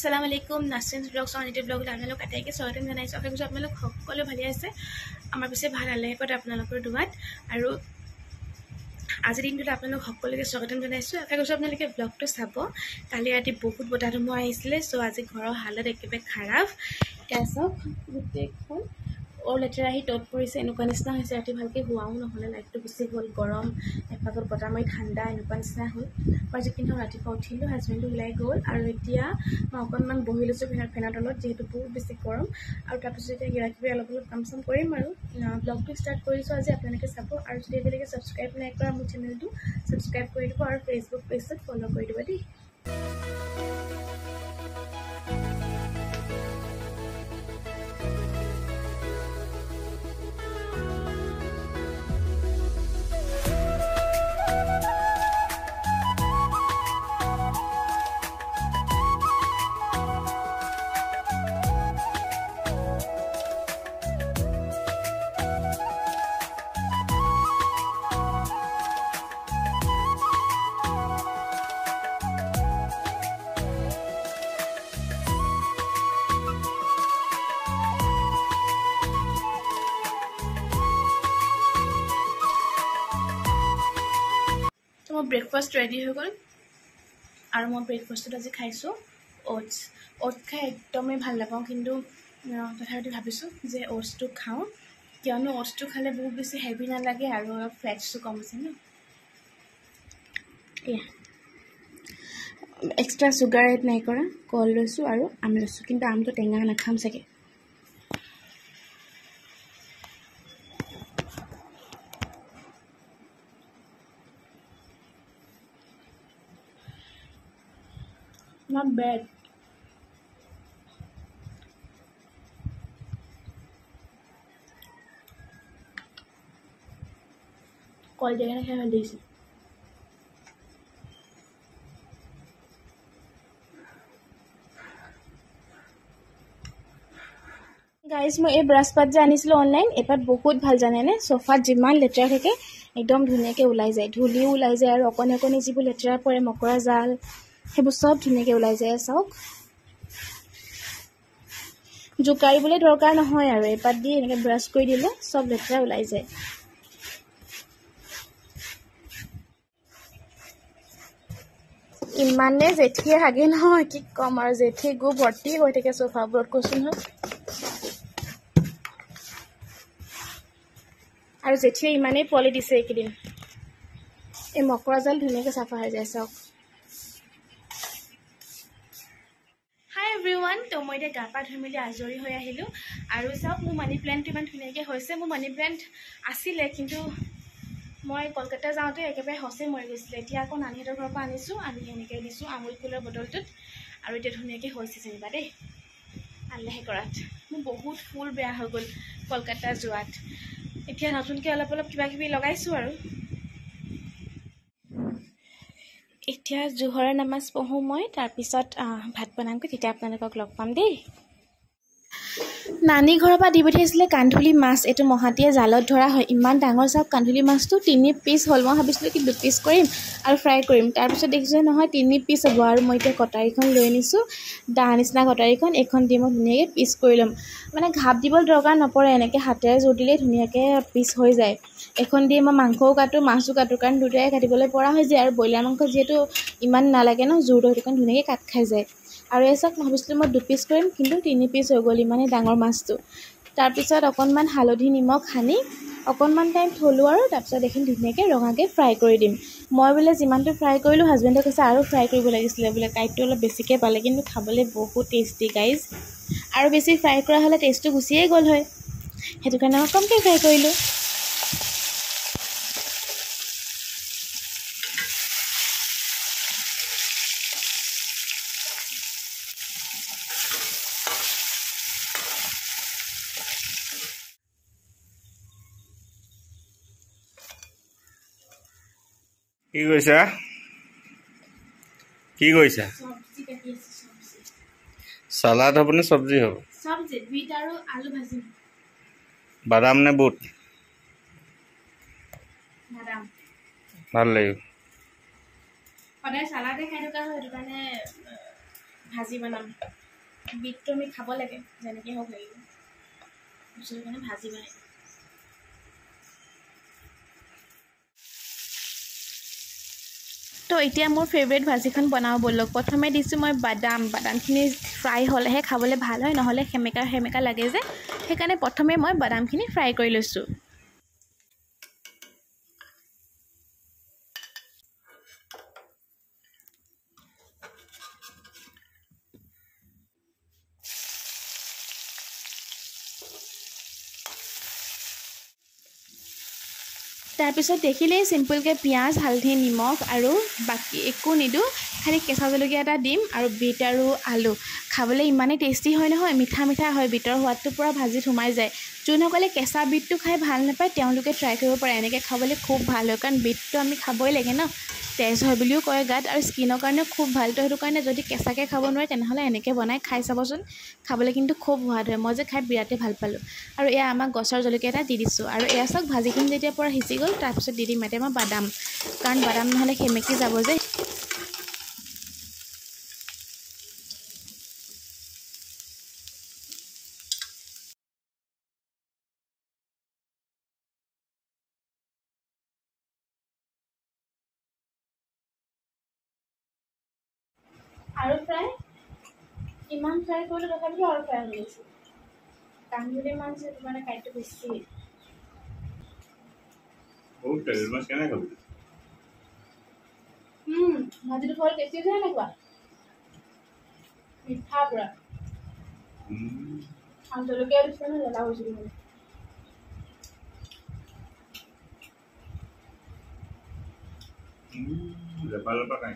আসসালামু আলাইকুম নাসৰিন ব্লগ সনিটি ব্লগলৈ আপোনালোক আটাইকে স্বাগতম জনাইছোঁ। আশা কৰিছোঁ আপোনালোক সকলো ভালে আছে। আমাৰ পিছে ভাল আল্লাহৰ আপোনালোকৰ দুৱাত আৰু আজিৰ দিনটোত আপোনালোক সকলোকে স্বাগতম জনাইছোঁ। আশা কৰিছোঁ আপোনালোকে ব্লগটো চাব। কালি ৰাতি বহুত বতাহ ধুমুহা আহিছিলে, চ' আজি ঘৰৰ হালত একেবাৰে খাৰাপ। এতিয়া চাওক গোটেইখন লেতেৰা আহি তত পৰিছে, এনেকুৱা নিচিনা হৈছে। ৰাতি ভালকৈ হোৱাও নহ'লে, লাইটটো গুচি গ'ল, গৰম এপাকত বতাহ মাৰি ঠাণ্ডা এনেকুৱা নিচিনা হ'ল। মই যি কিন্তু ৰাতিপুৱা উঠিলোঁ, হাজবেণ্ডটো ওলাই গ'ল আৰু এতিয়া মই অকণমান বহি লৈছোঁ ফেনৰ তলত, যিহেতু বহুত বেছি গৰম। আৰু তাৰপিছত এতিয়া কিবাকিবি অলপ কাম চাম কৰিম আৰু ব্লগটো ষ্টাৰ্ট কৰিছোঁ আজি। আপোনালোকে চাব আৰু যদি আপোনালোকে ছাবস্ক্ৰাইব নাই কৰা মোৰ চেনেলটো ছাবস্ক্ৰাইব কৰি দিব আৰু ফেচবুক পেজটোত ফ'ল' কৰি দিব দেই। মোৰ ব্ৰেকফাষ্ট ৰেডি হৈ গ'ল আৰু মই ব্ৰেকফাষ্টত আজি খাইছোঁ অ'টছ খাই একদমেই ভাল নাপাওঁ, কিন্তু তথাপিতো ভাবিছোঁ যে অ'টছটো খাওঁ, কিয়নো অ'টছটো খালে বহুত বেছি হেভি নালাগে আৰু অলপ ফেটছো কম আছে ন। এয়া এক্সট্ৰা চুগাৰ এড নাই কৰা, কল লৈছোঁ আৰু আম লৈছোঁ, কিন্তু আমটো টেঙা নাখাম চাগে। Not bad. কল দিয়ে খাই ভাল লাগিছে। গাইজ মই এই ব্ৰাছ পাত যে আনিছিলোঁ অনলাইন, এই পাত বহুত ভাল জানেনে। চফাত যিমান লেতেৰা থাকে একদম ধুনীয়াকৈ ওলাই যায়, ধূলিও ওলাই যায় আৰু অকণি অকণি যিবোৰ লেতেৰা পৰে মকৰা জাল সেইবোৰ চব ধুনীয়াকৈ ওলাই যায়। চাওক জোকাৰিবলৈ দৰকাৰ নহয় আৰু এই পাত দি এনেকৈ ব্ৰাছ কৰি দিলে চব লেতেৰা ওলাই যায়। ইমানে জেঠীয়ে হাগে নহয় কি ক'ম আৰু, জেঠী গু ভৰ্তি হৈ থাকে চফাবোৰত কৈছোঁ নহয়। আৰু জেঠীয়ে ইমানেই পোৱালি দিছে এইকেইদিন, এই মকৰা জাল ধুনীয়াকৈ চাফা হৈ যায়। চাওক হাই এভৰিৱান, তো মই এতিয়া গা পা ধুই মেলি আজৰি হৈ আহিলোঁ আৰু চাওক মোৰ মানি প্লেণ্টটো ইমান ধুনীয়াকৈ হৈছে। মোৰ মানি প্লেণ্ট আছিলে, কিন্তু মই কলকাতা যাওঁতে একেবাৰে সঁচে মৰি গৈছিলে। এতিয়া আকৌ নানীহঁতৰ ঘৰৰ পৰা আনিছোঁ, আনি এনেকৈ দিছোঁ আমুল কুলৰ বটলটোত আৰু এতিয়া ধুনীয়াকৈ হৈছে যেনিবা দেই, আল্লাহে কৰাত। মোৰ বহুত ফুল বেয়া হৈ গ'ল কলকাতা যোৱাত, এতিয়া নতুনকৈ অলপ অলপ কিবাকিবি লগাইছোঁ আৰু। এতিয়া জোহৰৰ নামাজ পঢ়োঁ মই, তাৰপিছত ভাত বনামগৈ, তেতিয়া আপোনালোকক লগ পাম দেই। নানী ঘৰৰ পৰা দি পঠিয়াইছিলে কান্ধুলি মাছ, এইটো মহাতীয়ে জালত ধৰা হয়, ইমান ডাঙৰ। চাওক কান্ধুলি মাছটো 3 পিচ হ'ল। মই ভাবিছিলোঁ কি 2 পিচ কৰিম আৰু ফ্ৰাই কৰিম, তাৰপিছত দেখিছোঁ নহয় 3 পিচ হ'ব। আৰু মই এতিয়া কটাৰীখন লৈ আনিছোঁ, দা নিচিনা কটাৰীখন, এইখন দি মই ধুনীয়াকৈ পিচ কৰি ল'ম। মানে ঘাপ দিবলৈ দৰকাৰ নপৰে, এনেকৈ হাতেৰে জোৰ দিলেই ধুনীয়াকৈ পিচ হৈ যায়। এখন দি মই মাংসও কাটোঁ মাছো কাটোঁ, কাৰণ দুটাই কাটিবলৈ পৰা হৈ যায়। আৰু ব্ৰইলাৰ মাংস যিহেতু ইমান নালাগে ন জোৰটো, সেইটো কাৰণে ধুনীয়াকৈ কাট খাই যায়। আৰু এই চাওক মই ভাবিছিলোঁ মই 2 পিচ কৰিম, কিন্তু 3 পিচ হৈ গ'ল, ইমানেই ডাঙৰ মাছটো। তাৰপিছত অকণমান হালধি নিমখ সানি অকণমান টাইম থলোঁ আৰু তাৰপিছত এইখিনি ধুনীয়াকৈ ৰঙাকৈ ফ্ৰাই কৰি দিম। মই বোলে যিমানটো ফ্ৰাই কৰিলোঁ, হাজবেণ্ডে কৈছে আৰু ফ্ৰাই কৰিব লাগিছিলে বোলে, কাঁইটটো অলপ বেছিকৈ পালে, কিন্তু খাবলৈ বহুত টেষ্টি গাইজ। আৰু বেছি ফ্ৰাই কৰা হ'লে টেষ্টটো গুচিয়ে গ'ল হয়, সেইটো কাৰণে মই কমকৈ ফ্ৰাই কৰিলোঁ। কি কৈছা? কি কৈছা? সালাড হ'ব নে চব্জি হ'ব? চব্জি, বিট আৰু আলু ভাজি। বাদাম নে বুট? বাদাম। ভাল লাগিব। সদায় চালাডে খাই থকা হয়, সেইটো কাৰণে ভাজি বনাম বিটটো আমি খাব লাগে যেনেকৈ হওক লাগিব সেইটো কাৰণে ভাজি বনাই তো এতিয়া মোৰ ফেভৰেট ভাজিখন বনাওঁ ব'লক প্ৰথমে দিছোঁ মই বাদামখিনি ফ্ৰাই হ'লেহে খাবলৈ ভাল হয় নহ'লে সেমেকা লাগে যে সেইকাৰণে প্ৰথমে মই বাদামখিনি ফ্ৰাই কৰি লৈছোঁ তাৰপিছত দেখিলেই চিম্পুলকৈ পিঁয়াজ হালধি নিমখ আৰু বাকী একো নিদিওঁ খালি কেঁচা জলকীয়া এটা দিম আৰু বিট আৰু আলু খাবলৈ ইমানেই টেষ্টি হয় নহয় মিঠা হয় বিটৰ সোৱাদটো পূৰা ভাজিত সোমাই যায় যোনসকলে কেঁচা বিটটো খাই ভাল নাপায় তেওঁলোকে ট্ৰাই কৰিব পাৰে এনেকৈ খাবলৈ খুব ভাল হয় কাৰণ বিটটো আমি খাবই লাগে ন তেজ হয় বুলিও কয় গাত আৰু স্কিনৰ কাৰণেও খুব ভাল তো সেইটো কাৰণে যদি কেঁচাকৈ খাব নোৱাৰে তেনেহ'লে এনেকৈ বনাই খাই চাবচোন খাবলৈ কিন্তু খুব সোৱাদ হয় মই যে খাই বিৰাটেই ভাল পালোঁ আৰু এয়া আমাক গছৰ জলকীয়া এটা দি দিছোঁ আৰু এয়া চাওক ভাজিখিনি যেতিয়া পূৰা সিজি গ'ল তাৰপিছত দি দিম এতিয়া মই বাদাম কাৰণ বাদাম নহ'লে সেমেকি যাব যে আৰু ফ্ৰাই ইমান ফ্ৰাই কৰিলোঁ তথাপিও আৰু ফ্ৰাই হৈ আছে কান্দুলি মাছ সেইটো মানে কাইটো বেছি বহুত তেল মাছ কেনে খাবি ভাজিটো খাবলৈ টেষ্টি হৈছে এনেকুৱা মিঠা পূৰা আৰু জলকীয়া দিছে নহয় জ্বলা হৈছিল মানে লেপা নাই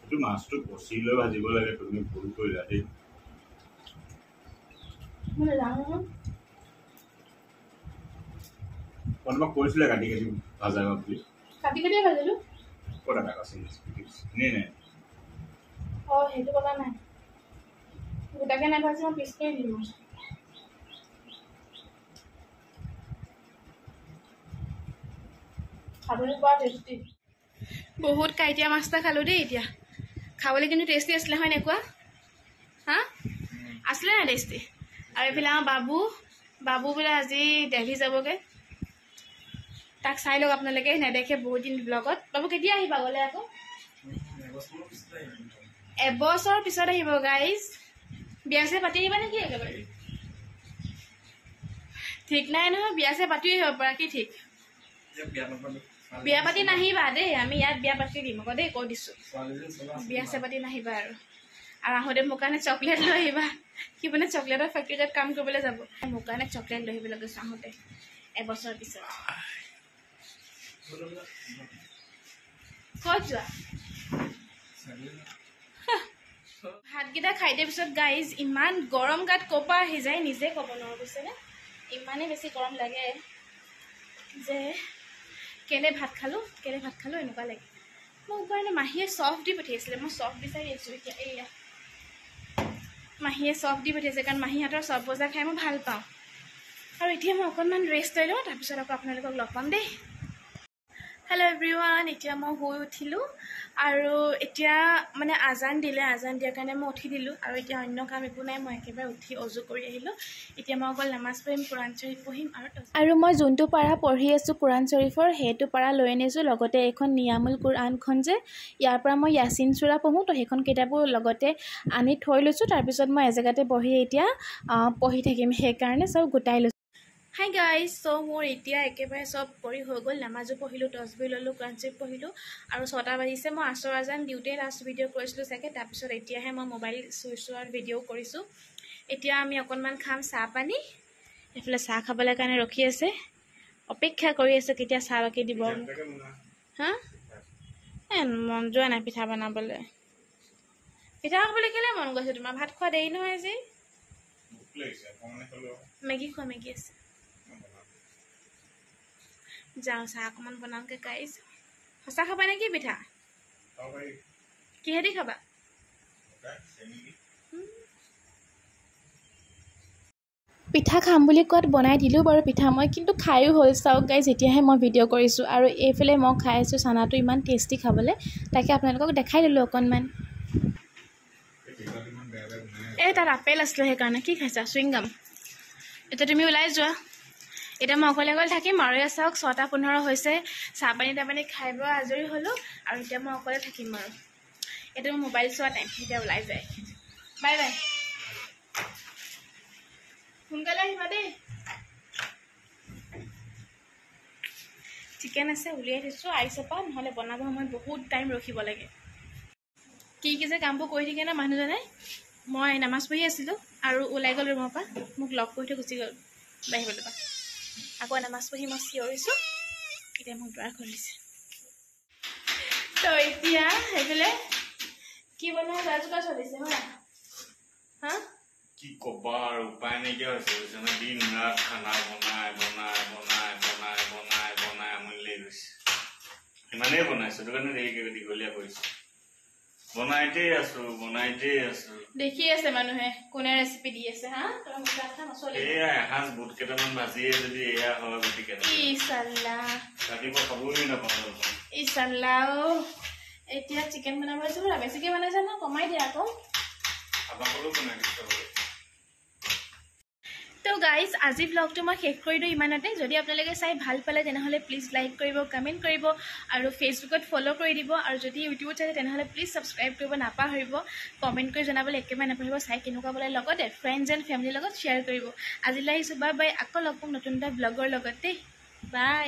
এইটো মাছটো কচি লৈ ভাজিব লাগে তুমি ভুল কৰিলা দেই মই নাজানো নহয় কোনোবাক কৈছিলে কাটি ভাজা বুলি কাটিয়ে ভাজিলোঁ ক'ত এটা কচি নাই অঁ সেইটো কথা নাই গোটাকৈ নাভাজি মই পিছ কৰি দিম খাবলৈ বৰ টেষ্টি বহুত কাইটিয়া মাছ এটা খালোঁ দেই এতিয়া খাবলৈ কিন্তু টেষ্টি আছিলে হয় এনেকুৱা হা আছিলে নাই টেষ্টি আৰু এইফালে আমাৰ বাবু বোলে আজি দিল্লী যাবগৈ তাক চাই লওক আপোনালোকে নেদেখে বহুত দিন ব্লগত বাবু কেতিয়া আহিবা গ'লে আকৌ এবছৰ পিছত আহিব গাইজ বিয়া চিয়া পাতি আহিবা নেকি একেবাৰে ঠিক নাই নহয় বিয়া চিয়া পাতি আহিব পৰা কি ঠিক বিয়া পাতি নাহিবা দেই আমি ইয়াত বিয়া পাতি দিম আকৌ দেই কৈ দিছোঁ বিয়া চিয়া পাতি নাহিবা আৰু আহোঁতে মোৰ কাৰণে চকলেট লৈ আহিবা সি মানে চকলেটৰ ফেক্টৰীত কাম কৰিবলৈ যাব মোৰ কাৰণে চকলেট লৈ আহিবলৈ গৈছোঁ আহোঁতে এবছৰ পিছত ক'ত যোৱা ভাতকেইটা খাই দিয়াৰ পিছত গাইজ ইমান গৰম গাত ক'ৰ পৰা আহি যায় নিজে ক'ব নোৱাৰোঁ বুজিছেনে ইমানেই বেছি গৰম লাগে যে কেলে ভাত খালোঁ এনেকুৱা লাগে মোৰ কাৰণে মাহীয়ে চফ দি পঠিয়াইছিলে মই চফ বিচাৰি আছোঁ এতিয়া এইয়া মাহীয়ে চফ দি পঠিয়াইছে কাৰণ মাহীহঁতৰ চফ বজা খাই মই ভাল পাওঁ আৰু এতিয়া মই অকণমান ৰেষ্ট লৈ লওঁ তাৰপিছত আকৌ আপোনালোকক লগ পাম দেই হেল্ল' এভৰিৱান এতিয়া মই শুই উঠিলোঁ আৰু এতিয়া মানে আজান দিয়াৰ কাৰণে মই উঠি দিলোঁ আৰু এতিয়া অন্য কাম একো নাই মই একেবাৰে উঠি অজু কৰি আহিলোঁ এতিয়া মই অকল নামাজ পঢ়িম কোৰাণ শ্বৰীফ পঢ়িম আৰু মই যোনটো পাৰা পঢ়ি আছোঁ কোৰাণ শ্বৰীফৰ সেইটো পাৰা লৈ আনিছোঁ লগতে এইখন নিয়ামুল কোৰাণখন যে ইয়াৰ পৰা মই ইয়াছিন চূৰা পঢ়োঁ তো সেইখন কিতাপো লগতে আনি থৈ লৈছোঁ তাৰপিছত মই এজেগাতে বহি এতিয়া পঢ়ি থাকিম সেইকাৰণে চব গোটাই লৈছোঁ হাই গাইজ চ' মোৰ এতিয়া একেবাৰে চব কৰি হৈ গ'ল নামাজো পঢ়িলোঁ তছবি ল'লোঁ কোৰাণ শ্বৰীফ পঢ়িলোঁ আৰু 6টা বাজিছে মই আছৰ আজান দিওঁতে লাষ্ট ভিডিঅ' কৰিছিলোঁ চাগে তাৰপিছত এতিয়াহে মই মোবাইল চোৱাৰ ভিডিঅ' কৰিছোঁ এতিয়া আমি অকণমান খাম চাহ পানী এইফালে চাহ খাবলৈ কাৰণে ৰখি আছে অপেক্ষা কৰি আছে কেতিয়া চাহ বাকি দিব হা মন যোৱা নাই পিঠা বনাবলৈ পিঠা খাবলৈ কেলৈ মন গৈছে তোমাৰ ভাত খোৱা দেৰি নহয় আজি মেগী খোৱা মেগী আছে যাওঁ চাহ অকণমান বনাওঁগৈ গাইজ সঁচা খাবা নেকি পিঠা কিহেদি খাবা পিঠা খাম বুলি কোৱাত বনাই দিলোঁ বাৰু পিঠা মই কিন্তু খায়ো হ'ল চাওক গাইজ এতিয়াহে মই ভিডিঅ' কৰিছোঁ আৰু এইফালে মই খাই আছোঁ চানাটো ইমান টেষ্টি খাবলৈ তাকে আপোনালোকক দেখাই দিলোঁ অকণমান এই তাত আপেল আছিলে সেইকাৰণে কি খাইছা চুইংগাম এতিয়া তুমি ওলাই যোৱা এতিয়া মই অকলে অকলে থাকিম আৰু এয়া চাওক 6:15 হৈছে চাহপানী তাপানী খাই বৈ আজৰি হ'লোঁ আৰু এতিয়া মই অকলে থাকিম আৰু এতিয়া মই মোবাইল চোৱা টাইম এতিয়া ওলাই যায় বাই বাই সোনকালে আহিবা দেই চিকেন আছে উলিয়াই থৈছোঁ আইচৰ পৰা নহ'লে বনাব সময়ত বহুত টাইম ৰখিব লাগে কি যে কামবোৰ কৰি থাকে না মানুহজনে মই নামাজ পঢ়ি আছিলোঁ আৰু ওলাই গ'ল ৰুমৰ পৰা মোক লগ কৰি থৈ গুচি গ'ল বাহিৰৰ পৰা আকৌ নামাজ পঢ়ি মই চিঞৰিছোঁ এতিয়া মোক দুৱাৰ খুলিছে তো এতিয়া সেইফালে কি বনোৱা ৰাজুকা চলিছে হয় হা কি ক'বা আৰু উপায় নাইকিয়া হৈছে দিন ৰাত খানা বনাই আমনি লাগি গৈছে ইমানেই বনাইছোঁ সেইটো কাৰণে দেৰিকৈ দীঘলীয়া কৰিছোঁ বনাইতে আছো দেখি আছে মানুহে কোনে ৰেচিপি দি আছে হা এয়া এসাঁজ বুট কেইটামান ভাজিয়ে যদি এয়া হয় গতিকে ৰাতিপুৱা খাবই নাপাওঁ এতিয়া চিকেন বনাব বেছিকে বনাইছা ন কমাই দিয়া আকৌ আপোনালোকেও বনাই দিছে তো গাইজ আজি ব্লগটো মই শেষ কৰি দিওঁ ইমানতে যদি আপোনালোকে চাই ভাল পালে তেনেহ'লে প্লিজ লাইক কৰিব কমেণ্ট কৰিব আৰু ফেচবুকত ফ'ল' কৰি দিব আৰু যদি ইউটিউবত চাই তেনেহ'লে প্লিজ ছাবস্ক্ৰাইব কৰিব নাপাহৰিব কমেণ্ট কৰি জনাবলৈ একেবাৰে নাপাহৰিব চাই কেনেকুৱা বোলে লগতে ফ্ৰেণ্ডছ এণ্ড ফেমিলিৰ লগত শ্বেয়াৰ কৰিব আজিলৈ আহিছোঁ বাই আকৌ লগ পাম নতুন এটা ব্লগৰ লগত দেই বাই